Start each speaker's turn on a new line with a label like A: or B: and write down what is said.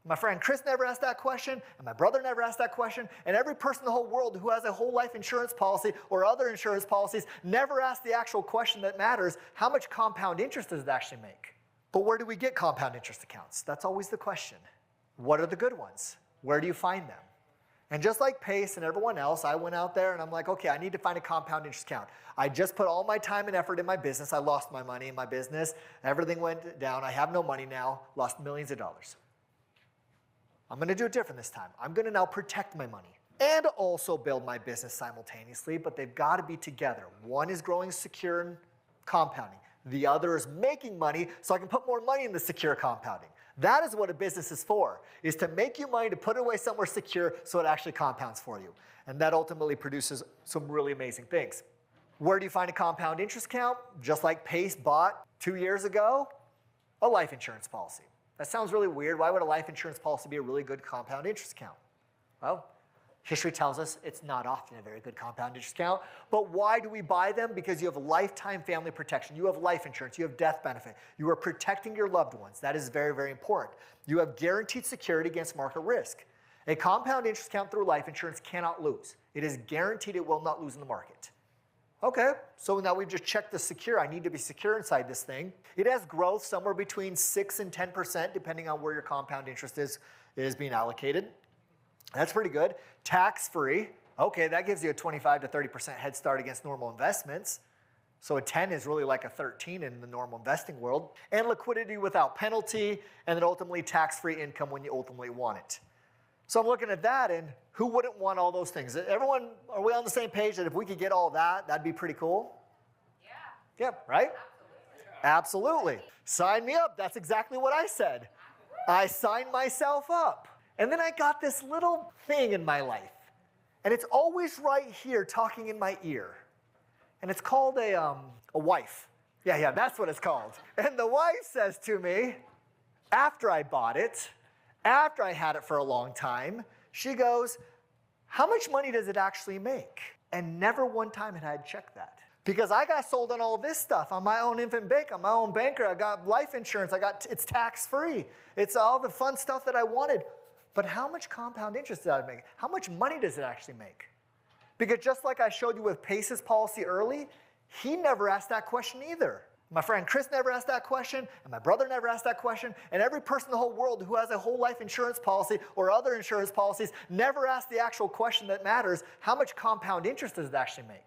A: My friend Chris never asked that question, and my brother never asked that question, and every person in the whole world who has a whole life insurance policy or other insurance policies never asked the actual question that matters: how much compound interest does it actually make? But where do we get compound interest accounts? That's always the question. What are the good ones? Where do you find them? And just like Pace and everyone else, I went out there and I'm like, okay, I need to find a compound interest account. I just put all my time and effort in my business. I lost my money in my business. Everything went down. I have no money now. Lost millions of dollars. I'm going to do it different this time. I'm going to now protect my money and also build my business simultaneously, but they've got to be together. One is growing secure and compounding. The other is making money so I can put more money in the secure compounding. That is what a business is for, is to make you money to put it away somewhere secure so it actually compounds for you. And that ultimately produces some really amazing things. Where do you find a compound interest account? Just like Pace bought 2 years ago, a life insurance policy. That sounds really weird. Why would a life insurance policy be a really good compound interest account? Well, history tells us it's not often a very good compound interest account. But why do we buy them? Because you have lifetime family protection. You have life insurance. You have death benefit. You are protecting your loved ones. That is very, very important. You have guaranteed security against market risk. A compound interest account through life insurance cannot lose. It is guaranteed it will not lose in the market. Okay, so now we've just checked the secure. I need to be secure inside this thing. It has growth somewhere between 6 and 10%, depending on where your compound interest is being allocated. That's pretty good. Tax-free. Okay, that gives you a 25 to 30% head start against normal investments. So a 10 is really like a 13 in the normal investing world. And liquidity without penalty, and then ultimately tax-free income when you ultimately want it. So I'm looking at that, and who wouldn't want all those things? Everyone, are we on the same page that if we could get all that, that'd be pretty cool?
B: Yeah.
A: Yeah, right? Absolutely. Sign me up. That's exactly what I said. I signed myself up. And then I got this little thing in my life. And it's always right here talking in my ear. And it's called a wife. Yeah, that's what it's called. And the wife says to me, after I bought it, after I had it for a long time, she goes, how much money does it actually make? And never one time had I checked that. Because I got sold on all this stuff. I'm my own infant bank. I'm my own banker. I got life insurance. It's tax-free. It's all the fun stuff that I wanted. But how much compound interest did I make? How much money does it actually make? Because just like I showed you with Pace's policy early, he never asked that question either. My friend Chris never asked that question, and my brother never asked that question, and every person in the whole world who has a whole life insurance policy or other insurance policies never asked the actual question that matters: how much compound interest does it actually make?